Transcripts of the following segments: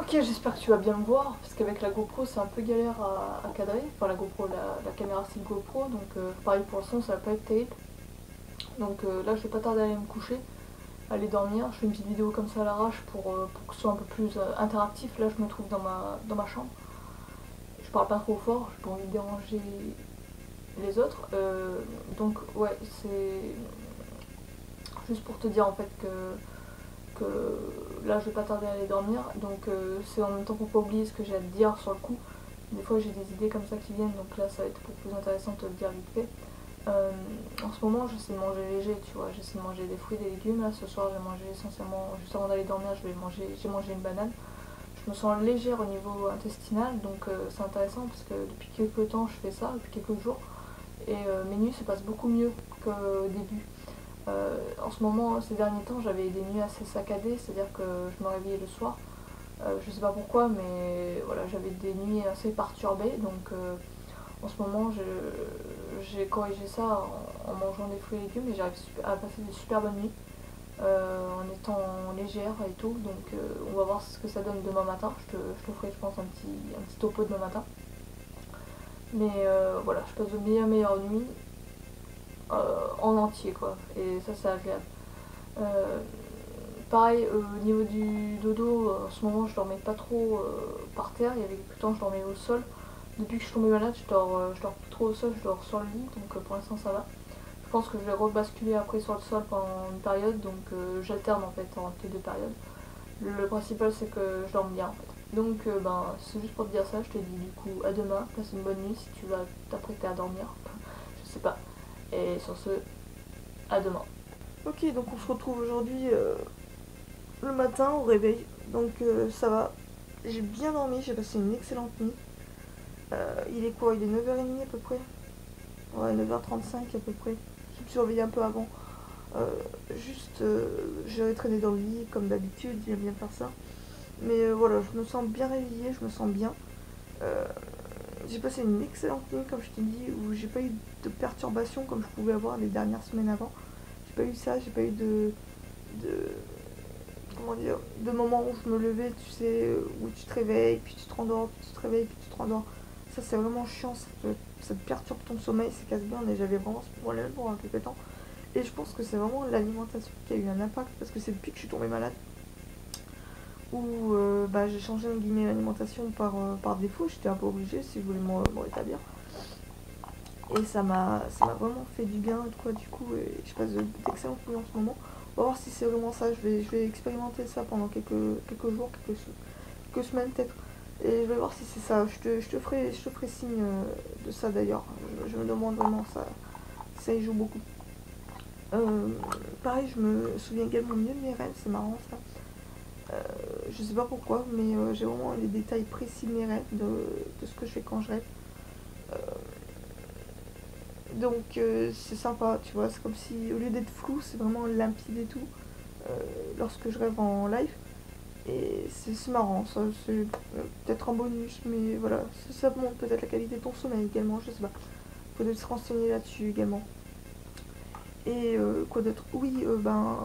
Ok, j'espère que tu vas bien me voir, parce qu'avec la GoPro c'est un peu galère à cadrer, enfin la GoPro, la caméra style GoPro, donc pareil pour le son ça va pas être terrible. Donc là je vais pas tarder à aller me coucher, à aller dormir, je fais une petite vidéo comme ça à l'arrache pour que ce soit un peu plus interactif. Là je me trouve dans ma chambre, je parle pas trop fort, j'ai pas envie de déranger les autres, donc ouais c'est juste pour te dire en fait que là je vais pas tarder à aller dormir, donc c'est en même temps pour pas oublier ce que j'ai à te dire sur le coup. Des fois j'ai des idées comme ça qui viennent, donc là ça va être beaucoup plus intéressant de te le dire vite fait. En ce moment j'essaie de manger léger, tu vois, j'essaie de manger des fruits, des légumes. Là ce soir j'ai mangé essentiellement, juste avant d'aller dormir j'ai mangé une banane. Je me sens légère au niveau intestinal, donc c'est intéressant parce que depuis quelques temps je fais ça, depuis quelques jours, et mes nuits se passent beaucoup mieux qu'au début. En ce moment, ces derniers temps, j'avais des nuits assez saccadées, c'est-à-dire que je me réveillais le soir. Je sais pas pourquoi, mais voilà, j'avais des nuits assez perturbées. Donc en ce moment, j'ai corrigé ça en mangeant des fruits et légumes et j'arrive à passer des super bonnes nuits en étant légère et tout. Donc on va voir ce que ça donne demain matin. Je te ferai, je pense, un petit topo demain matin. Mais voilà, je passe de meilleures nuits en entier, quoi. Et ça, c'est agréable. Euh, Pareil, au niveau du dodo, en ce moment je dormais pas trop par terre, il y avait quelques temps je dormais au sol. Depuis que je suis tombée malade, je dors plus trop au sol, je dors sur le lit, donc pour l'instant ça va. Je pense que je vais rebasculer après sur le sol pendant une période, donc j'alterne en fait entre les deux périodes. Le principal c'est que je dorme bien en fait. Donc ben, c'est juste pour te dire ça, je te dis du coup à demain, passe une bonne nuit si tu vas t'apprêter à dormir, je sais pas. Et sur ce, à demain. Ok, donc on se retrouve aujourd'hui le matin au réveil, donc ça va. J'ai bien dormi, j'ai passé une excellente nuit. Il est quoi? Il est 9h30 à peu près. Ouais, 9h35 à peu près. Je me suis réveillée un peu avant. Juste, j'ai traîné dans le lit comme d'habitude, j'aime bien faire ça. Mais voilà, je me sens bien réveillée, je me sens bien. Euh, j'ai passé une excellente nuit, comme je t'ai dit, où j'ai pas eu de perturbations comme je pouvais avoir les dernières semaines avant. J'ai pas eu ça, j'ai pas eu de comment dire, de moments où je me levais, tu sais, où tu te réveilles, puis tu te rendors, puis tu te réveilles, puis tu te rendors. Ça c'est vraiment chiant, ça te perturbe ton sommeil, c'est casse-bien, et j'avais vraiment ce problème pendant quelques temps. Et je pense que c'est vraiment l'alimentation qui a eu un impact, parce que c'est depuis que je suis tombée malade, où bah, j'ai changé en guillemets l'alimentation par défaut, j'étais un peu obligée si je voulais me rétablir. Et ça m'a vraiment fait du bien, quoi, du coup, et je passe d'excellentes nuits en ce moment. On va voir si c'est vraiment ça, je vais expérimenter ça pendant quelques jours, quelques semaines peut-être. Et je vais voir si c'est ça, je te ferai signe de ça d'ailleurs. Je me demande vraiment ça y joue beaucoup. Pareil, je me souviens également mieux de mes rêves, c'est marrant ça. Je sais pas pourquoi, mais j'ai vraiment les détails précis de mes rêves, de ce que je fais quand je rêve. Euh, Donc c'est sympa, tu vois, c'est comme si au lieu d'être flou, c'est vraiment limpide et tout, lorsque je rêve en live. Et c'est marrant, ça, c'est peut-être un bonus, mais voilà, ça montre peut-être la qualité de ton sommeil également, je sais pas. Faut se renseigner là-dessus également. Et quoi d'autre? Oui, ben,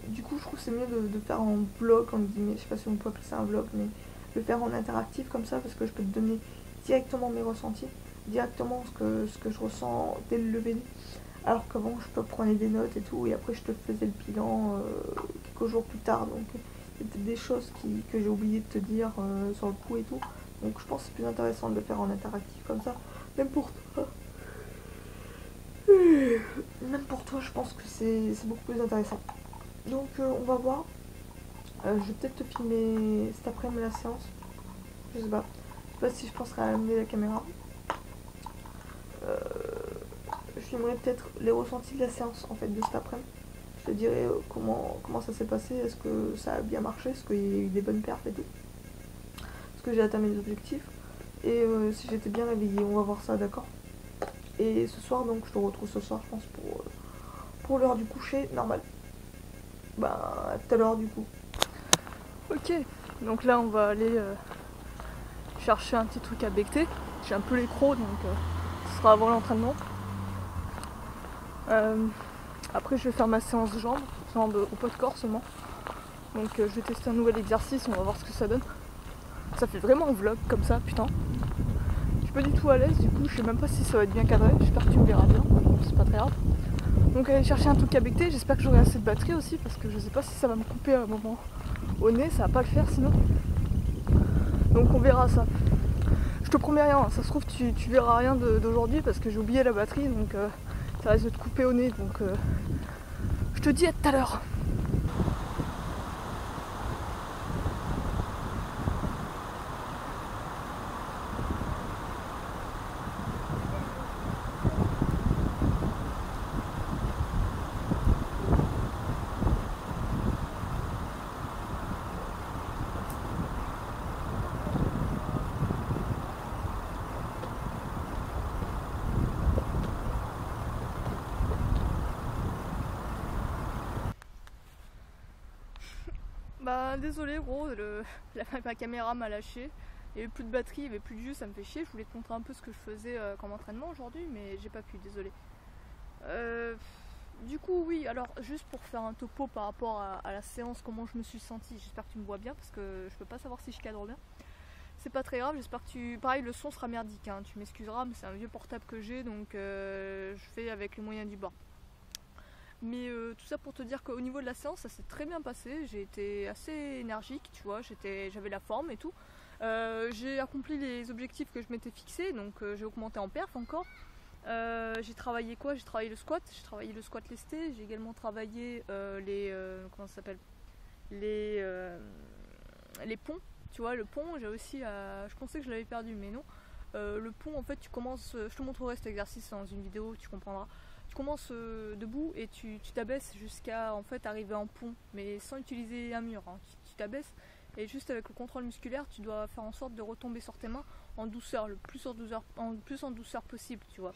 du coup, je trouve que c'est mieux de faire en vlog, en guillemets, je sais pas si on peut appeler ça un vlog, mais le faire en interactif comme ça, parce que je peux te donner directement mes ressentis, directement ce que je ressens dès le lever. Alors qu'avant, je te prenais des notes et tout, et après, je te faisais le bilan quelques jours plus tard. Donc, c'était des choses que j'ai oublié de te dire sur le coup et tout. Donc, je pense que c'est plus intéressant de le faire en interactif comme ça. Même pour toi. Même pour toi, je pense que c'est beaucoup plus intéressant. Donc, on va voir. Je vais peut-être te filmer cet après-midi la séance. Je sais pas. Je sais pas si je penserai à amener la caméra. Euh, je filmerai peut-être les ressentis de la séance en fait de cet après-midi. Je te dirai comment ça s'est passé, est-ce que ça a bien marché, est-ce qu'il y a eu des bonnes perfs et tout. Est-ce que j'ai atteint mes objectifs. Et si j'étais bien réveillée, on va voir ça, d'accord. Et ce soir, donc je te retrouve ce soir, je pense, pour l'heure du coucher, normal. Bah, à tout à l'heure du coup. Ok, donc là on va aller chercher un petit truc à becter. J'ai un peu les crocs, donc ce sera avant l'entraînement. Après je vais faire ma séance jambes au poids de corps seulement. Donc je vais tester un nouvel exercice, on va voir ce que ça donne. Ça fait vraiment un vlog comme ça, putain. Je suis pas du tout à l'aise, du coup je sais même pas si ça va être bien cadré, j'espère que tu me verras bien, c'est pas très grave. Donc aller chercher un truc à becter, j'espère que j'aurai assez de batterie aussi parce que je sais pas si ça va me couper à un moment au nez, ça va pas le faire sinon. Donc on verra ça. Je te promets rien, ça se trouve tu verras rien d'aujourd'hui parce que j'ai oublié la batterie donc ça risque de te couper au nez donc je te dis à tout à l'heure. Bah désolé gros, ma caméra m'a lâché, il n'y avait plus de batterie, il n'y avait plus de jus, ça me fait chier. Je voulais te montrer un peu ce que je faisais comme entraînement aujourd'hui mais j'ai pas pu, désolé. Du coup oui, alors juste pour faire un topo par rapport à la séance, comment je me suis sentie, j'espère que tu me vois bien parce que je peux pas savoir si je cadre bien. C'est pas très grave, j'espère que tu... Pareil le son sera merdique, hein, tu m'excuseras mais c'est un vieux portable que j'ai donc je fais avec les moyens du bord. Mais tout ça pour te dire qu'au niveau de la séance, ça s'est très bien passé. J'ai été assez énergique, tu vois, j'avais la forme et tout. J'ai accompli les objectifs que je m'étais fixés, donc j'ai augmenté en perf encore. J'ai travaillé quoi? J'ai travaillé le squat, lesté. J'ai également travaillé comment ça s'appelle? Les ponts. Tu vois, le pont, j'ai aussi... je pensais que je l'avais perdu, mais non. Le pont, en fait, tu commences... je te montrerai cet exercice dans une vidéo, tu comprendras. Tu commences debout et tu t'abaisses jusqu'à en fait arriver en pont, mais sans utiliser un mur. Hein. Tu t'abaisses et juste avec le contrôle musculaire, tu dois faire en sorte de retomber sur tes mains en douceur, le plus en douceur possible, tu vois.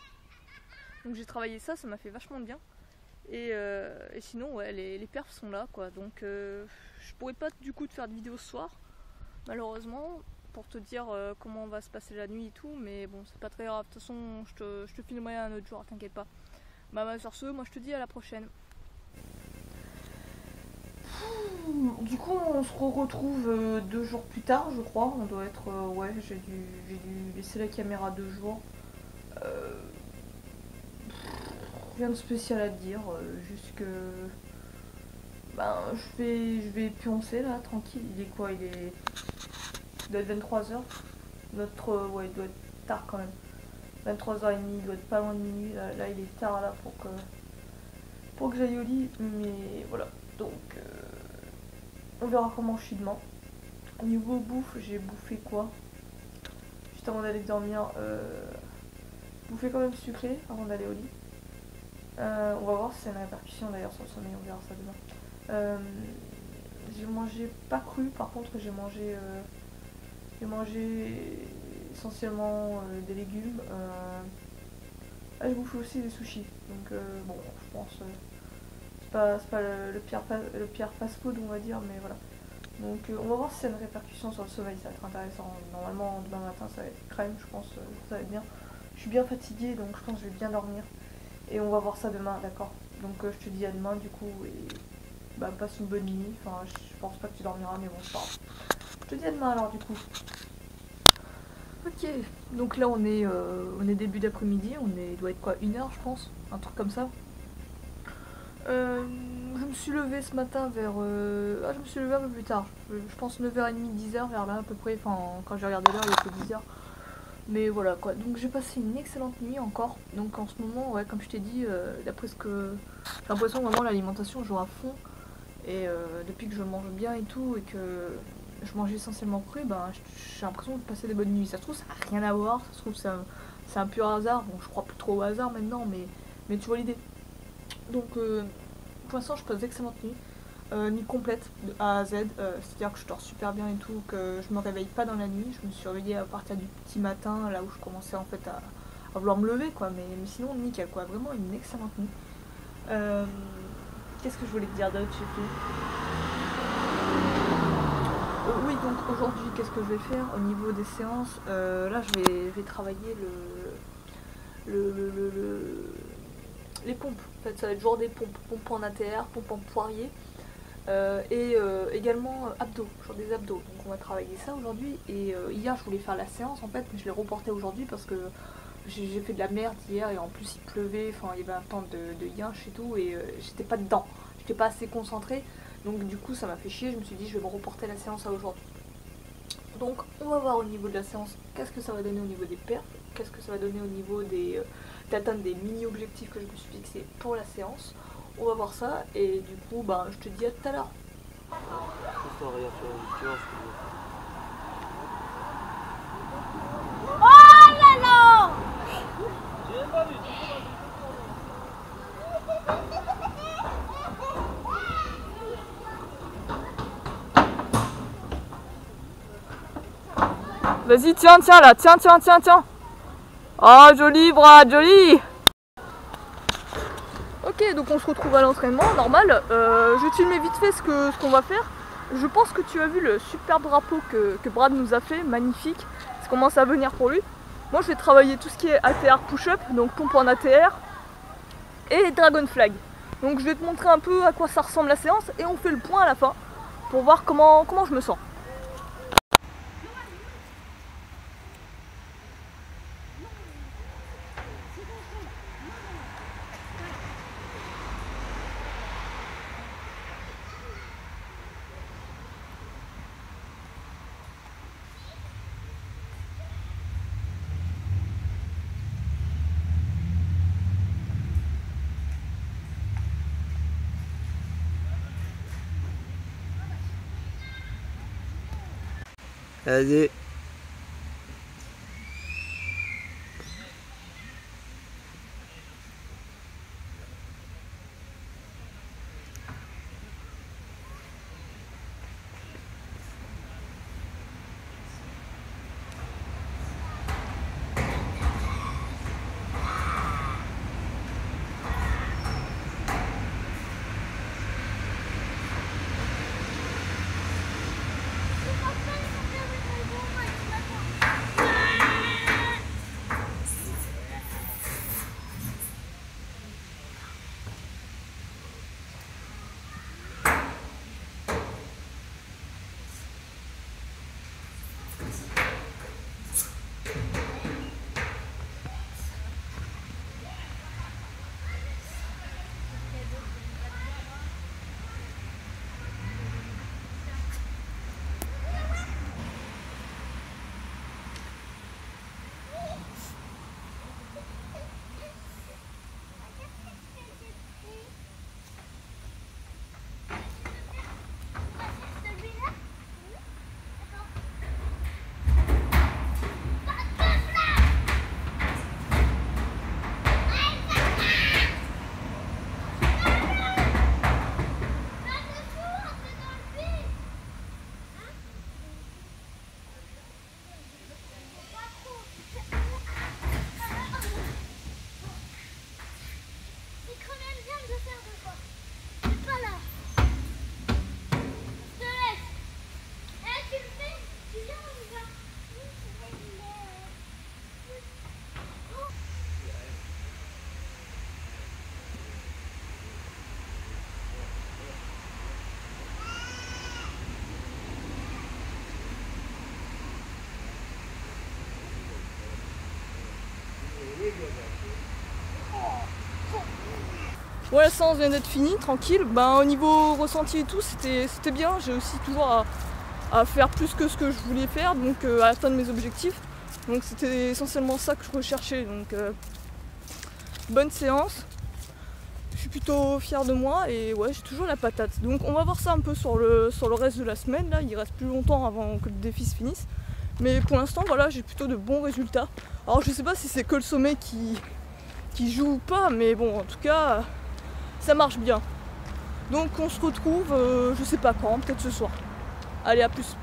Donc j'ai travaillé ça, ça m'a fait vachement bien. Et sinon, ouais, les perfs sont là, quoi. Donc je pourrais pas du coup te faire de vidéo ce soir, malheureusement, pour te dire comment va se passer la nuit et tout, mais bon, c'est pas très grave. De toute façon, je te filmerai un autre jour, t'inquiète pas. Bah sur ce, moi je te dis à la prochaine. Du coup on se retrouve 2 jours plus tard je crois, on doit être... ouais j'ai dû laisser la caméra 2 jours. Rien de spécial à te dire, juste que... Ben je vais pioncer là, tranquille, il est quoi? Il doit être 23h. Ouais il doit être tard quand même. 23h30, il doit être pas loin de minuit, là il est tard là pour que j'aille au lit, mais voilà, donc on verra comment je suis demain. Niveau bouffe, j'ai bouffé quoi? Juste avant d'aller dormir, bouffé quand même sucré avant d'aller au lit. On va voir si c'est une répercussion d'ailleurs sur le sommeil, on verra ça demain. J'ai mangé pas cru, par contre j'ai mangé essentiellement des légumes. Je bouffe aussi des sushis, donc bon, je pense c'est pas le pire fast-food on va dire, mais voilà. Donc on va voir si c'est une répercussion sur le sommeil, ça va être intéressant. Normalement demain matin ça va être crème, je pense ça va être bien. Je suis bien fatiguée donc je pense que je vais bien dormir. Et on va voir ça demain, d'accord? Donc je te dis à demain du coup et bah passe une bonne nuit. Enfin je pense pas que tu dormiras mais bon c'est pas grave. Je te dis à demain alors du coup. Ok, donc là on est début d'après-midi, il doit être quoi, 1h je pense, un truc comme ça. Je me suis levée ce matin vers... je me suis levée un peu plus tard, je pense 9h30, 10h vers là à peu près, enfin quand j'ai regardé l'heure il était 10h. Mais voilà quoi, donc j'ai passé une excellente nuit encore, donc en ce moment, ouais comme je t'ai dit, d'après ce que... J'ai l'impression que vraiment l'alimentation joue à fond, et depuis que je mange bien et tout, et que je mange essentiellement cru, ben j'ai l'impression de passer des bonnes nuits. Ça se trouve ça n'a rien à voir, ça se trouve c'est un pur hasard, bon je crois plus trop au hasard maintenant, mais tu vois l'idée. Donc pour l'instant je passe d'excellentes nuits, nuit complète de A à Z, c'est-à-dire que je dors super bien et tout, que je me réveille pas dans la nuit, je me suis réveillée à partir du petit matin, là où je commençais en fait à vouloir me lever quoi, mais sinon nickel quoi, vraiment une excellente nuit. Qu'est-ce que je voulais te dire d'autre, je sais plus. Oui, donc aujourd'hui, qu'est-ce que je vais faire au niveau des séances? Là, je vais travailler les pompes. En fait, ça va être genre des pompes. Pompes en ATR, pompes en poirier. et également abdos, genre des abdos. Donc on va travailler ça aujourd'hui. Et hier je voulais faire la séance en fait, mais je l'ai reporté aujourd'hui parce que j'ai fait de la merde hier et en plus il pleuvait, enfin il y avait un temps de yinche et tout et j'étais pas dedans, j'étais pas assez concentrée. Donc du coup ça m'a fait chier, je me suis dit je vais me reporter la séance à aujourd'hui. Donc on va voir au niveau de la séance qu'est-ce que ça va donner au niveau des perfs, qu'est-ce que ça va donner au niveau d'atteindre des mini-objectifs que je me suis fixés pour la séance. On va voir ça et du coup bah, je te dis à tout à l'heure. Oh là là! Vas-y, tiens, là, tiens. Oh, joli, bras, joli. Ok, donc on se retrouve à l'entraînement, normal. Je filme vite fait ce qu'on va faire. Je pense que tu as vu le superbe drapeau que Brad nous a fait, magnifique. Ça commence à venir pour lui. Moi, je vais travailler tout ce qui est ATR push-up, donc pompe en ATR, et Dragon Flag. Donc je vais te montrer un peu à quoi ça ressemble la séance, et on fait le point à la fin, pour voir comment je me sens. Allez. Ouais, la séance vient d'être finie, tranquille. Au niveau ressenti et tout, c'était bien. J'ai aussi toujours à faire plus que ce que je voulais faire, donc à atteindre mes objectifs. Donc c'était essentiellement ça que je recherchais. Donc bonne séance. Je suis plutôt fière de moi et ouais, j'ai toujours la patate. Donc on va voir ça un peu sur le reste de la semaine. Là, il reste plus longtemps avant que le défi se finisse. Mais pour l'instant, voilà, j'ai plutôt de bons résultats. Alors je sais pas si c'est que le sommet qui joue ou pas, mais bon, en tout cas, ça marche bien. Donc on se retrouve, je sais pas quand, peut-être ce soir. Allez, à plus.